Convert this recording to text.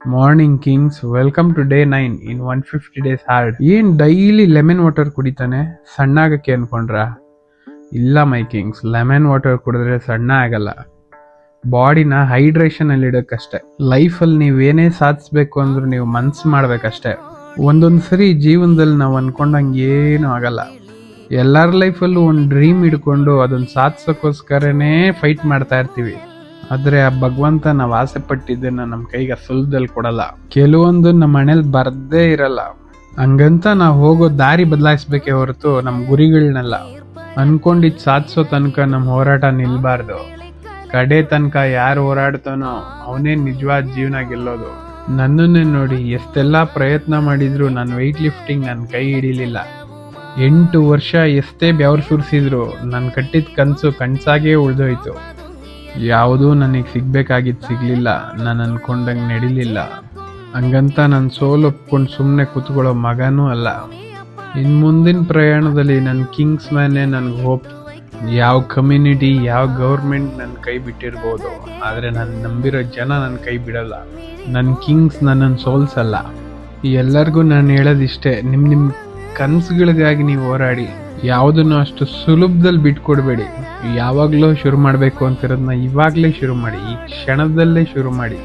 Morning kings, welcome to day 9 in 150 days hard. ಏನ್ daily lemon water ಕುಡಿತಾನೆ, ಸಣ್ಣ ಆಗಕ್ಕೆ ಅನ್ಕೊಂಡ್ರ? ಇಲ್ಲ ಮೈ ಕಿಂಗ್ಸ್, ಲೆಮನ್ ವಾಟರ್ ಕುಡಿದ್ರೆ ಸಣ್ಣ ಆಗಲ್ಲ. ಬಾಡಿನ ಹೈಡ್ರೇಷನ್ ಅಲ್ಲಿ ಇಡಕ್ಕಷ್ಟೇ. ಲೈಫಲ್ಲಿ ನೀವೇನೇ ಸಾಧಿಸ್ಬೇಕು ಅಂದ್ರೂ ನೀವು ಮನ್ಸು ಮಾಡ್ಬೇಕಷ್ಟೇ. ಒಂದೊಂದ್ ಸರಿ ಜೀವನದಲ್ಲಿ ನಾವು ಅನ್ಕೊಂಡಂಗೆ ಏನು ಆಗಲ್ಲ. ಎಲ್ಲರ ಲೈಫಲ್ಲೂ ಒಂದು ಡ್ರೀಮ್ ಇಡ್ಕೊಂಡು ಅದನ್ನ ಸಾಧಿಸೋಕ್ಕೋಸ್ಕರನೇ ಫೈಟ್ ಮಾಡ್ತಾ ಇರ್ತೀವಿ. ಆದ್ರೆ ಆ ಭಗವಂತ ನಾವು ಆಸೆ ಪಟ್ಟಿದ್ದನ್ನ ನಮ್ಮ ಕೈಗೆ ಸುಲಭದಲ್ಲಿ ಕೊಡಲ್ಲ. ಕೆಲವೊಂದು ನಮ್ಮ ಮನೇಲಿ ಬರ್ದೇ ಇರಲ್ಲ. ಹಂಗಂತ ನಾವು ಹೋಗೋ ದಾರಿ ಬದಲಾಯಿಸ್ಬೇಕೇ ಹೊರತು ನಮ್ಮ ಗುರಿಗಳನ್ನೆಲ್ಲ. ಅನ್ಕೊಂಡಿದ್ ಸಾಧಿಸೋ ತನಕ ನಮ್ಮ ಹೋರಾಟ ನಿಲ್ಬಾರ್ದು. ಕಡೆ ತನಕ ಯಾರು ಹೋರಾಡ್ತಾನೋ ಅವನೇ ನಿಜವಾದ ಜೀವನ ಗೆಲ್ಲೋದು. ನನ್ನನ್ನೇ ನೋಡಿ, ಎಷ್ಟೆಲ್ಲಾ ಪ್ರಯತ್ನ ಮಾಡಿದ್ರು ನಾನು ವೆಯ್ಟ್ ಲಿಫ್ಟಿಂಗ್ ನನ್ನ ಕೈ ಹಿಡಿಲಿಲ್ಲ. 8 ವರ್ಷ ಎಷ್ಟೇ ಬೆವರು ಸುರಿಸಿದ್ರು ನನ್ನ ಕಟ್ಟಿದ ಕನಸು ಕನ್ಸಾಗೇ ಉಳ್ದೋಯ್ತು. ಯಾವುದೂ ನನಗೆ ಸಿಗ್ಬೇಕಾಗಿದ್ದು ಸಿಗ್ಲಿಲ್ಲ, ನಾನು ಅನ್ಕೊಂಡಂಗೆ ನಡಿಲಿಲ್ಲ. ಹಂಗಂತ ನಾನು ಸೋಲು ಒಪ್ಕೊಂಡು ಸುಮ್ಮನೆ ಕೂತ್ಕೊಳ್ಳೋ ಮಗನೂ ಅಲ್ಲ. ಇನ್ನು ಮುಂದಿನ ಪ್ರಯಾಣದಲ್ಲಿ ನನ್ನ ಕಿಂಗ್ಸ್ ಮ್ಯಾನೇ ನನಗೆ ಹೋಪ್. ಯಾವ ಕಮ್ಯುನಿಟಿ, ಯಾವ ಗೌರ್ಮೆಂಟ್ ನನ್ನ ಕೈ ಬಿಟ್ಟಿರ್ಬೋದು, ಆದರೆ ನಾನು ನಂಬಿರೋ ಜನ ನನ್ನ ಕೈ ಬಿಡಲ್ಲ. ನನ್ನ ಕಿಂಗ್ಸ್ ನನ್ನನ್ನು ಸೋಲ್ಸಲ್ಲ. ಎಲ್ಲರಿಗೂ ನಾನು ಹೇಳೋದಿಷ್ಟೇ, ನಿಮ್ಮ ಕನಸುಗಳಿಗಾಗಿ ನೀವು ಹೋರಾಡಿ. ಯಾವುದನ್ನು ಅಷ್ಟು ಸುಲಭದಲ್ಲಿ ಬಿಟ್ಕೊಡ್ಬೇಡಿ. ಯಾವಾಗಲೂ ಶುರು ಮಾಡಬೇಕು ಅಂತಿರೋದನ್ನ ಇವಾಗಲೇ ಶುರು ಮಾಡಿ, ಈ ಕ್ಷಣದಲ್ಲೇ ಶುರು ಮಾಡಿ.